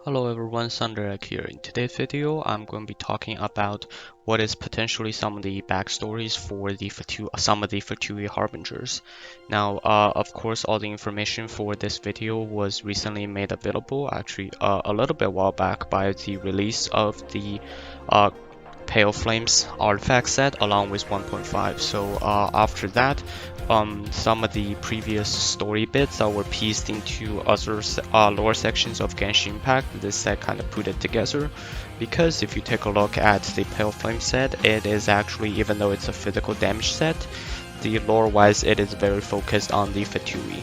Hello everyone, Sandrone here. In today's video, I'm going to be talking about what is potentially some of the backstories for some of the Fatui Harbingers. Now, of course, all the information for this video was recently made available, actually a little bit while back by the release of the uh, Pale Flames artifact set along with 1.5. So after that, some of the previous story bits that were pieced into other lower sections of Genshin Impact, this set kind of put it together. Because if you take a look at the Pale Flame set, it is actually, even though it's a physical damage set, the lore-wise it is very focused on the Fatui.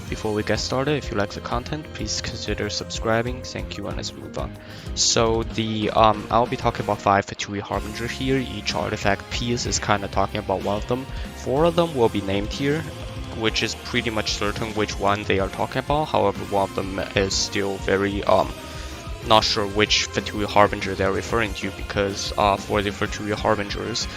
Before we get started, if you like the content, please consider subscribing. Thank you, and let's move on. So I'll be talking about 5 Fatui Harbinger here. Each artifact piece is kind of talking about one of them. 4 of them will be named here, which is pretty much certain which one they are talking about. However, one of them is still very not sure which Fatui Harbinger they're referring to, because for the Fatui Harbingers,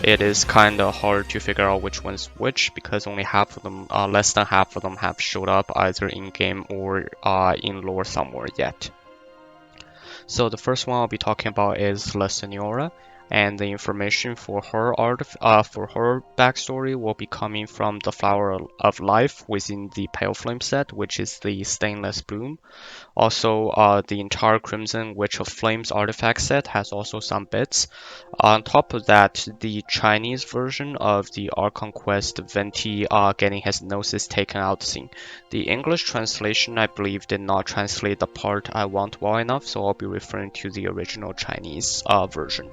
it is kind of hard to figure out which one's which, because only half of them, less than half of them have showed up either in-game or in lore somewhere yet. So the first one I'll be talking about is La Signora, and the information for her backstory will be coming from the Flower of Life within the Pale Flame set, which is the Stainless Bloom. Also, the entire Crimson Witch of Flames artifact set has also some bits. On top of that, the Chinese version of the Archon Quest Venti getting his gnosis taken out scene. The English translation, I believe, did not translate the part I want well enough, so I'll be referring to the original Chinese version.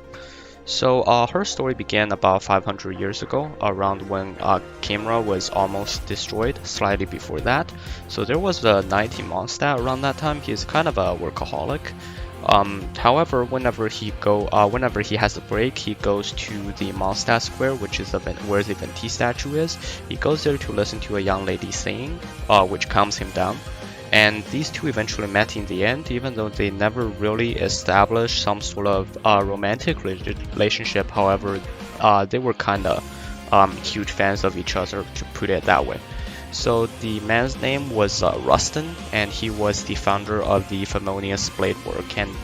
So her story began about 500 years ago, around when KHAENRI'AH was almost destroyed, slightly before that. So there was a 19 Mondstat around that time. He's kind of a workaholic. However, whenever he has a break, he goes to the Mondstat Square, which is where the Venti statue is. He goes there to listen to a young lady singing, which calms him down. And these two eventually met in the end, even though they never really established some sort of romantic relationship. However, they were kind of huge fans of each other, to put it that way. So the man's name was Rustin, and he was the founder of the Famonius Bladework. And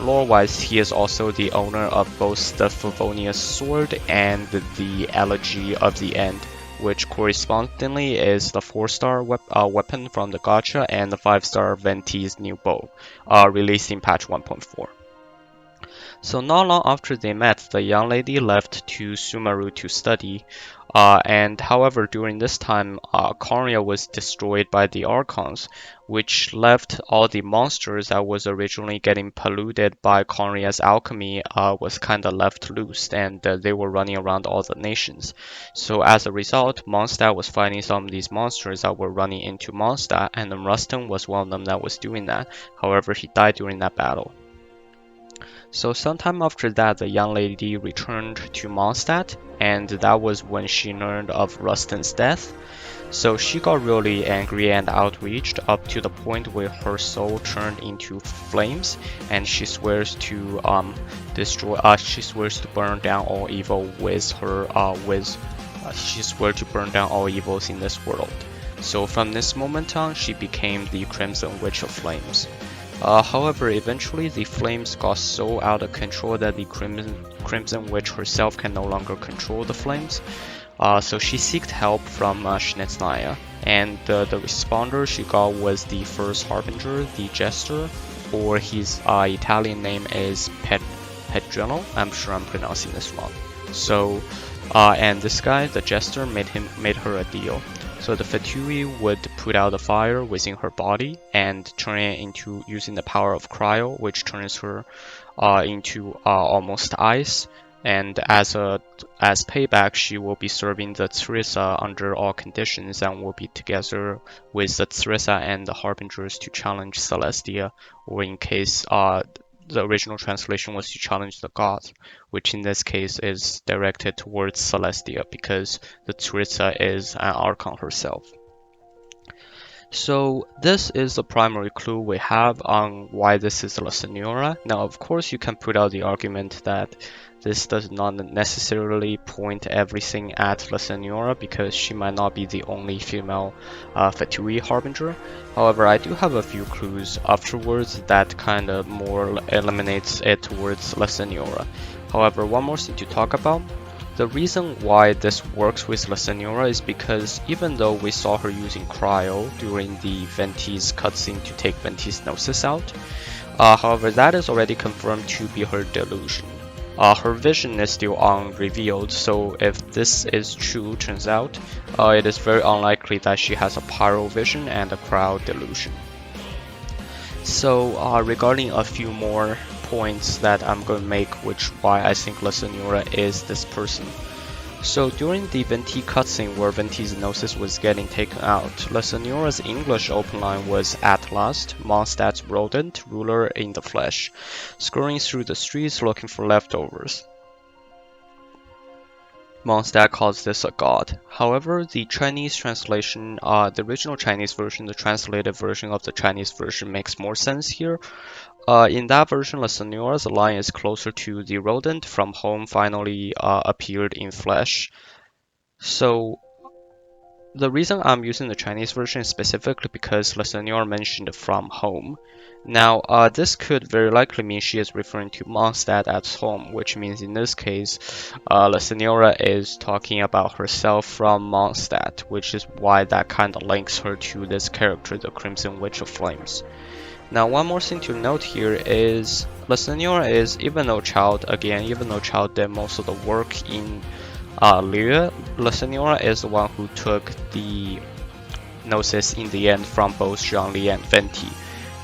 lore-wise, he is also the owner of both the Favonius Sword and the Elegy of the End, which correspondingly is the 4-star weapon from the gacha and the 5-star Venti's new bow, released in patch 1.4. So not long after they met, the young lady left to Sumeru to study, and however during this time, KHAENRI'AH was destroyed by the Archons, which left all the monsters that was originally getting polluted by KHAENRI'AH's alchemy was kind of left loose, and they were running around all the nations. So as a result, Mondstat was fighting some of these monsters that were running into Mondstat, and then Rustin was one of them that was doing that. However, he died during that battle. So sometime after that, the young lady returned to Mondstat, and that was when she learned of Rustin's death. So she got really angry and outraged, up to the point where her soul turned into flames, and she swears to she swears to burn down all evil with her she swears to burn down all evils in this world. So from this moment on, she became the Crimson Witch of Flames. However, eventually the flames got so out of control that the Crimson Witch herself can no longer control the flames. So she sought help from Signora, and the responder she got was the first Harbinger, the Jester, or his Italian name is Pedrelino. I'm sure I'm pronouncing this wrong. So, and this guy, the Jester, made her a deal. So the Fatui would put out a fire within her body and turn it into using the power of cryo, which turns her into almost ice. And as payback, she will be serving the Teresa under all conditions, and will be together with the Teresa and the Harbingers to challenge Celestia, or in case the original translation was to challenge the gods, which in this case is directed towards Celestia, because the Teresa is an Archon herself. So this is the primary clue we have on why this is La Signora. Now, of course, you can put out the argument that this does not necessarily point everything at La Signora because she might not be the only female Fatui Harbinger. However, I do have a few clues afterwards that kind of more eliminates it towards La Signora. However, one more thing to talk about. The reason why this works with La Signora is because even though we saw her using cryo during the Venti's cutscene to take Venti's gnosis out, however that is already confirmed to be her delusion. Her vision is still unrevealed, so if this is true, turns out, it is very unlikely that she has a pyro vision and a cryo delusion. So regarding a few more points that I'm going to make, which why I think La Signora is this person. So during the Venti cutscene where Venti's gnosis was getting taken out, La Signora's English open line was "At last, Mondstat's rodent, ruler in the flesh, scurrying through the streets looking for leftovers." Mondstat calls this a god. However, the Chinese translation, the original Chinese version, the translated version of the Chinese version makes more sense here. In that version, La Signora's line is closer to "the rodent from home finally appeared in flesh." So the reason I'm using the Chinese version is specifically because La Signora mentioned "from home." Now, this could very likely mean she is referring to Mondstat at home, which means in this case, La Signora is talking about herself from Mondstadt, which is why that kind of links her to this character, the Crimson Witch of Flames. Now, one more thing to note here is La Signora is, even though Child did most of the work in KHAENRI'AH, La Signora is the one who took the gnosis in the end from both Zhongli and Venti.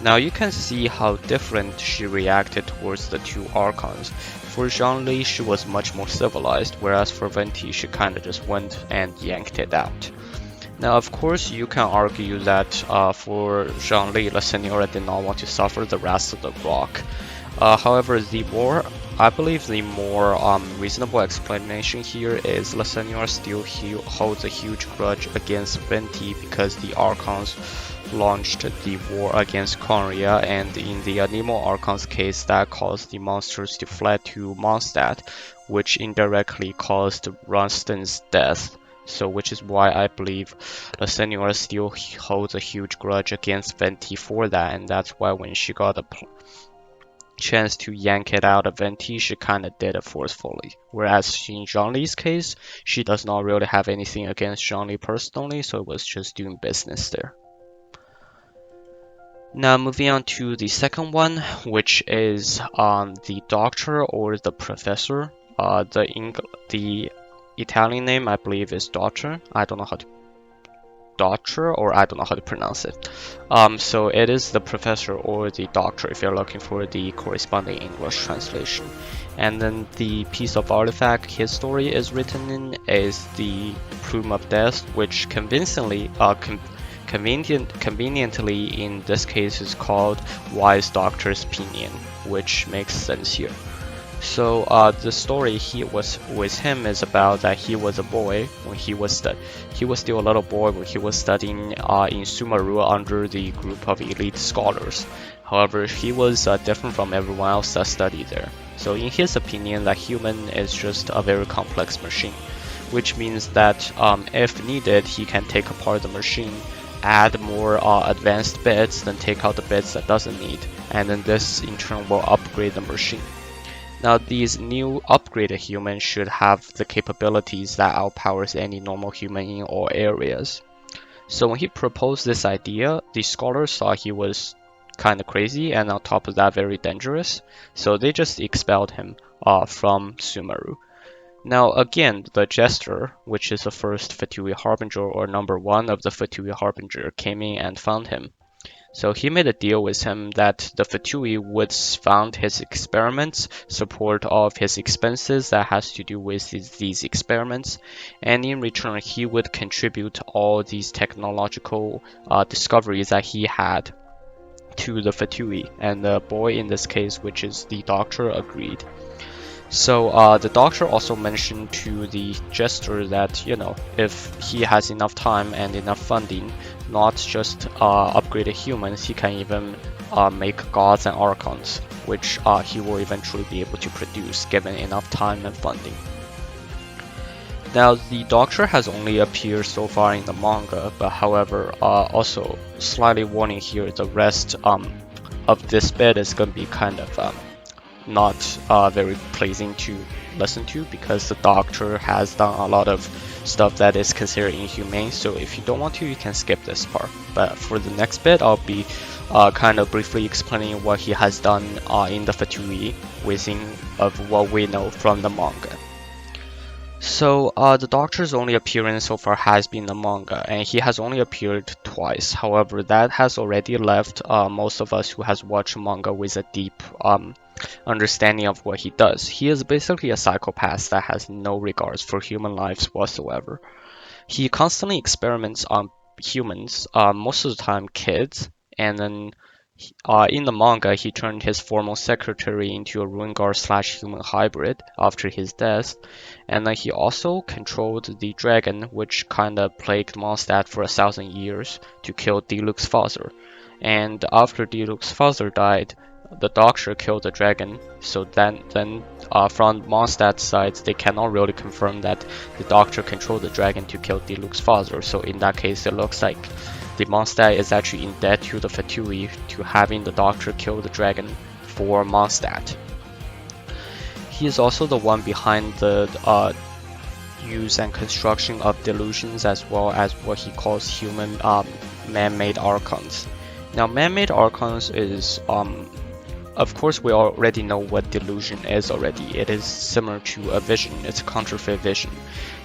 Now you can see how different she reacted towards the two archons. For Zhongli, she was much more civilized, whereas for Venti, she kinda just went and yanked it out. Now, of course, you can argue that for Zhongli, La Signora did not want to suffer the wrath of the rock. However, I believe the more reasonable explanation here is La Signora still holds a huge grudge against Venti because the Archons launched the war against KHAENRI'AH, and in the Nemo Archon's case, that caused the monsters to flee to Mondstat, which indirectly caused Ronston's death. So, which is why I believe La Signora still holds a huge grudge against Venti for that, and that's why when she got a chance to yank it out of Venti, she kinda did it forcefully. Whereas in Zhongli's case, she does not really have anything against Zhongli personally, so it was just doing business there. Now moving on to the second one, which is the doctor or the professor. The Italian name I believe is Dottore. I don't know how to pronounce it. So it is the professor or the doctor if you're looking for the corresponding English translation. And then the piece of artifact his story is written in is the Plume of Death, which convincingly, conveniently in this case is called Wise Doctor's Pinion, which makes sense here. So the story with him is about that he was a boy when he was still a little boy when he was studying in Sumeru under the group of elite scholars. However, he was different from everyone else that studied there. So in his opinion, that human is just a very complex machine, which means that if needed, he can take apart the machine, add more advanced bits, then take out the bits that doesn't need, and then this in turn will upgrade the machine. Now, these new upgraded humans should have the capabilities that outpowers any normal human in all areas. So when he proposed this idea, the scholars thought he was kind of crazy and on top of that very dangerous, so they just expelled him from Sumeru. Now again, the Jester, which is the first Fatui Harbinger or number 1 of the Fatui Harbinger, came in and found him. So he made a deal with him that the Fatui would fund his experiments, support all of his expenses that has to do with these experiments, and in return he would contribute all these technological discoveries that he had to the Fatui, and the boy in this case, which is the doctor, agreed. So the doctor also mentioned to the Jester that, you know, if he has enough time and enough funding, not just upgraded humans, he can even make gods and archons, which he will eventually be able to produce given enough time and funding. Now, the Doctor has only appeared so far in the manga, but however, also slightly warning here, the rest of this bit is going to be kind of not very pleasing to listen to, because the Doctor has done a lot of stuff that is considered inhumane, so if you don't want to, you can skip this part. But for the next bit, I'll be kind of briefly explaining what he has done in the Fatui within of what we know from the manga. So the Doctor's only appearance so far has been the manga, and he has only appeared twice. However, that has already left most of us who has watched manga with a deep understanding of what he does. He is basically a psychopath that has no regards for human lives whatsoever. He constantly experiments on humans, most of the time kids, and then in the manga, he turned his former secretary into a ruin guard / human hybrid after his death, and then he also controlled the dragon, which kinda plagued Mondstat for 1,000 years, to kill Diluc's father. And after Diluc's father died, the Doctor killed the dragon. So then from Mondstat's side, they cannot really confirm that the Doctor controlled the dragon to kill Diluc's father. So in that case, it looks like the Mondstat is actually in debt to the Fatui to having the Doctor kill the dragon for Mondstat. He is also the one behind the use and construction of delusions, as well as what he calls human man-made archons. Now, man-made archons is of course, we already know what delusion is already. It is similar to a vision. It's a counterfeit vision.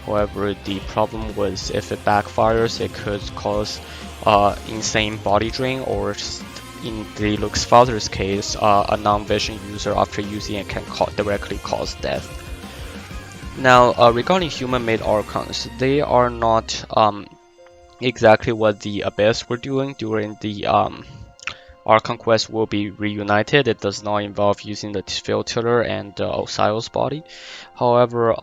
However, the problem was if it backfires, it could cause insane body drain, or in Diluc's father's case, a non-vision user after using it can directly cause death. Now, regarding human-made archons, they are not exactly what the Abyss were doing during the Archon Quest will be reunited. It does not involve using the filter and Osiris body. However,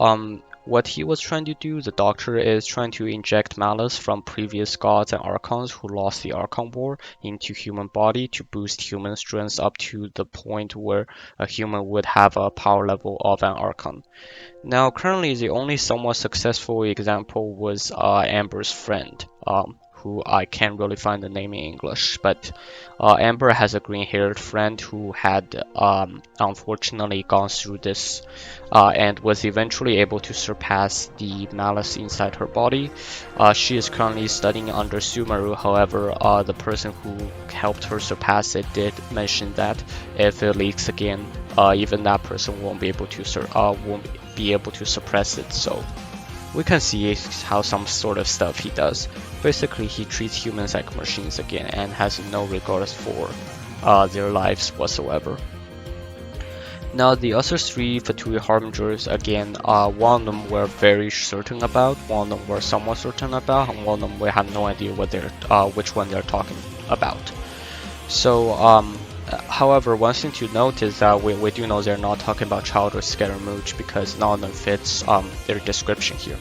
what he was trying to do, the Doctor, is trying to inject malice from previous gods and archons who lost the Archon War into human body to boost human strength up to the point where a human would have a power level of an archon. Now, currently, the only somewhat successful example was Amber's friend, who I can't really find the name in English, but Amber has a green-haired friend who had unfortunately gone through this and was eventually able to surpass the malice inside her body. She is currently studying under Sumeru. However, the person who helped her surpass it did mention that if it leaks again, even that person won't be able to suppress it. So we can see how some sort of stuff he does. Basically, he treats humans like machines again and has no regards for their lives whatsoever. Now, the other three Fatui Harbingers, again, one of them we're very certain about, one of them we're somewhat certain about, and one of them we have no idea which one they're talking about. So, however, one thing to note is that we do know they're not talking about Child or Scaramouche, because none of them fits their description here.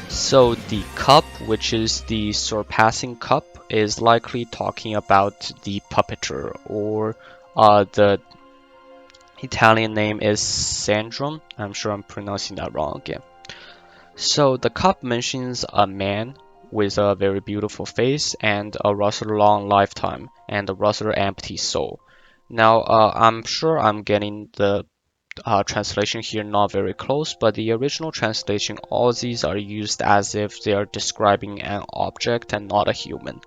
So the cup, which is the surpassing cup, is likely talking about the puppeteer, or the Italian name is Sandrone. I'm sure I'm pronouncing that wrong again. So the cup mentions a man with a very beautiful face and a rather long lifetime and a rather empty soul. Now, I'm sure I'm getting the translation here not very close, but the original translation, all these are used as if they are describing an object and not a human.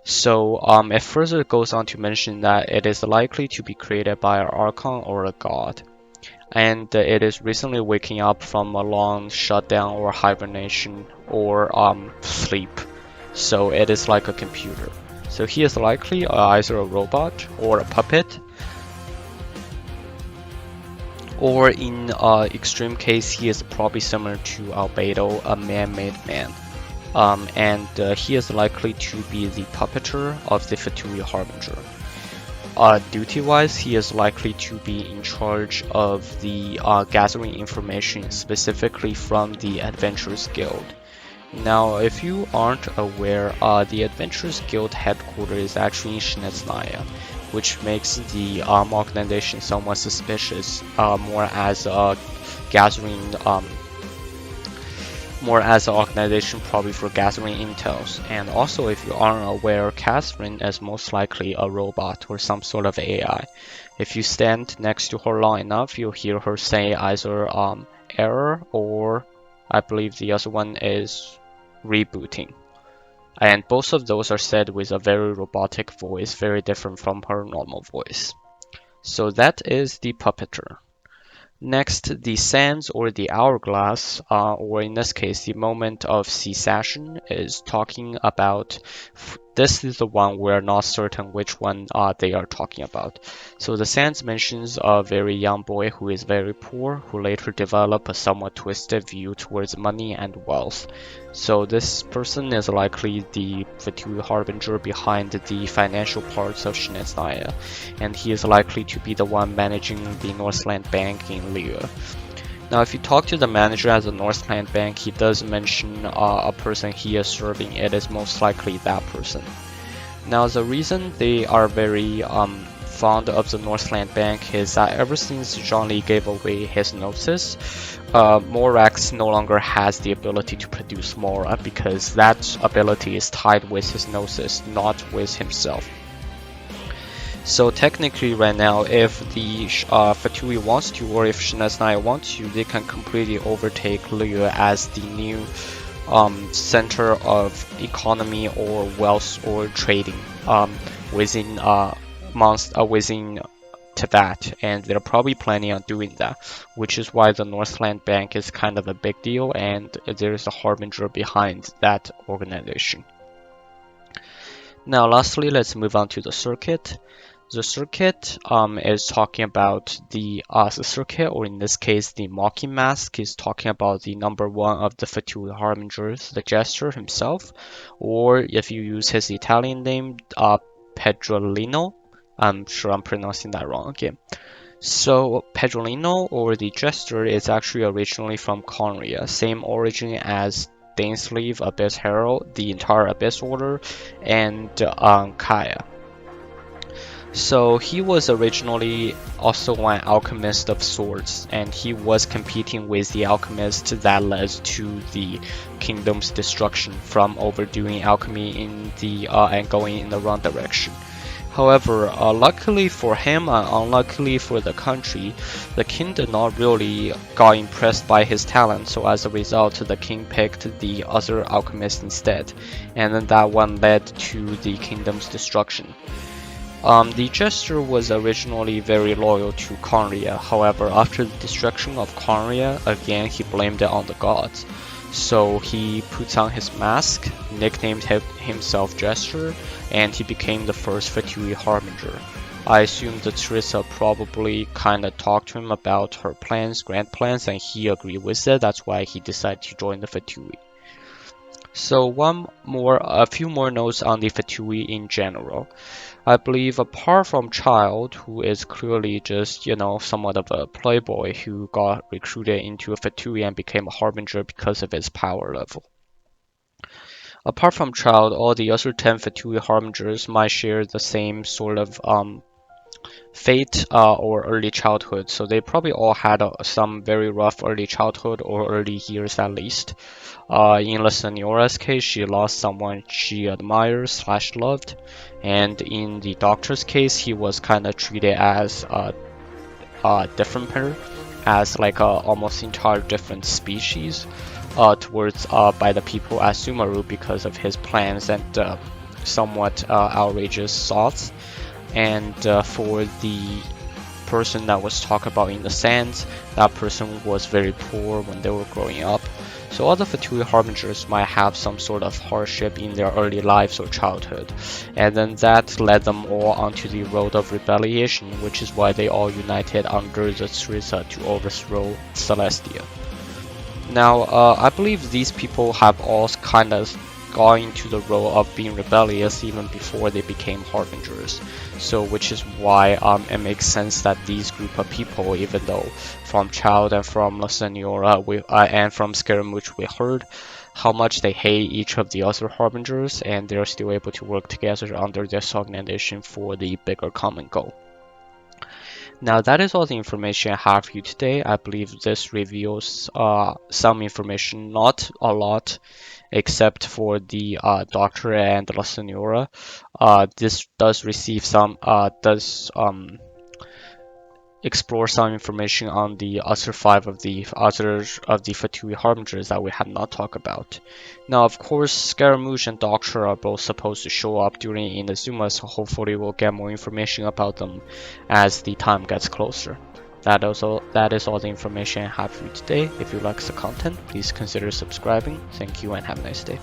So it further goes on to mention that it is likely to be created by an archon or a god, and it is recently waking up from a long shutdown or hibernation or sleep. So it is like a computer. So he is likely either a robot or a puppet, or in extreme case, he is probably similar to Albedo, a man-made man. And he is likely to be the puppeteer of the Fatui Harbinger. duty-wise, he is likely to be in charge of the gathering information specifically from the Adventurers Guild. Now, if you aren't aware, the Adventurers Guild headquarters is actually in Signora, which makes the organization somewhat suspicious, more as a gathering, more as an organization probably for gathering intels. And also, if you aren't aware, Catherine is most likely a robot or some sort of AI. If you stand next to her long enough, you'll hear her say either error, or I believe the other one is rebooting. And both of those are said with a very robotic voice, very different from her normal voice. So that is the puppeteer. Next, the sands or the hourglass, or in this case, the moment of cessation, is talking about. This is the one we're not certain which one they are talking about. So the sands mentions a very young boy who is very poor, who later developed a somewhat twisted view towards money and wealth. So this person is likely the Fatui Harbinger behind the financial parts of Signora, and he is likely to be the one managing the Northland Bank in KHAENRI'AH. Now, if you talk to the manager at the Northland Bank, he does mention a person he is serving. It is most likely that person. Now, the reason they are very fond of the Northland Bank is that ever since John Lee gave away his gnosis, Morax no longer has the ability to produce Mora, because that ability is tied with his gnosis, not with himself. So technically right now, if the Fatui wants to, or if Signora wants to, they can completely overtake KHAENRI'AH as the new center of economy or wealth or trading within within Tibet, and they're probably planning on doing that, which is why the Northland Bank is kind of a big deal, and there's a Harbinger behind that organization. Now lastly, let's move on to the circuit. The circuit is talking about the circuit, or in this case, the mocking mask, is talking about the number one of the Fatui Harbingers, the Jester himself, or if you use his Italian name, Pedrelino. I'm sure I'm pronouncing that wrong again. So Pedrelino, or the Jester, is actually originally from KHAENRI'AH, same origin as Dainsleeve, Abyss Herald, the entire Abyss Order, and Kaya. So he was originally also an alchemist of swords, and he was competing with the alchemist that led to the kingdom's destruction from overdoing alchemy in the and going in the wrong direction. However, luckily for him and unluckily for the country, the king did not really got impressed by his talent, so as a result the king picked the other alchemist instead, and then that one led to the kingdom's destruction. The Jester was originally very loyal to KHAENRI'AH, however after the destruction of KHAENRI'AH, again he blamed it on the gods. So he puts on his mask, nicknamed himself Jester, and he became the first Fatui Harbinger. I assume that Teresa probably kinda talked to him about her plans, grand plans, and he agreed with it. That's why he decided to join the Fatui. So a few more notes on the Fatui in general. I believe apart from Child, who is clearly just, somewhat of a playboy who got recruited into a Fatui and became a Harbinger because of his power level. Apart from Child, all the other 10 Fatui Harbingers might share the same sort of fate or early childhood, so they probably all had some very rough early childhood or early years at least. In La Signora's case, she lost someone she admires / loved, and in the Doctor's case, he was kind of treated as a different pair, as like a almost entire different species towards by the people at Sumeru because of his plans and somewhat outrageous thoughts. And for the person that was talked about in the sands, that person was very poor when they were growing up. So all the Fatui Harbingers might have some sort of hardship in their early lives or childhood, and then that led them all onto the road of rebellion, which is why they all united under the Teresa to overthrow Celestia. Now, I believe these people have all kind of got into the role of being rebellious even before they became Harbingers. So which is why it makes sense that these group of people, even though from Child and from La Signora and from Scaramouche we heard how much they hate each of the other Harbingers, and they're still able to work together under this organization for the bigger common goal. Now that is all the information I have for you today. I believe this reveals some information, not a lot, except for the Dottore and La Signora. This does receive some explore some information on the other five of the Fatui Harbingers that we have not talked about. Now, of course, Scaramouche and Doctor are both supposed to show up during Inazuma, so hopefully we'll get more information about them as the time gets closer. That is all the information I have for you today. If you like the content, please consider subscribing. Thank you and have a nice day.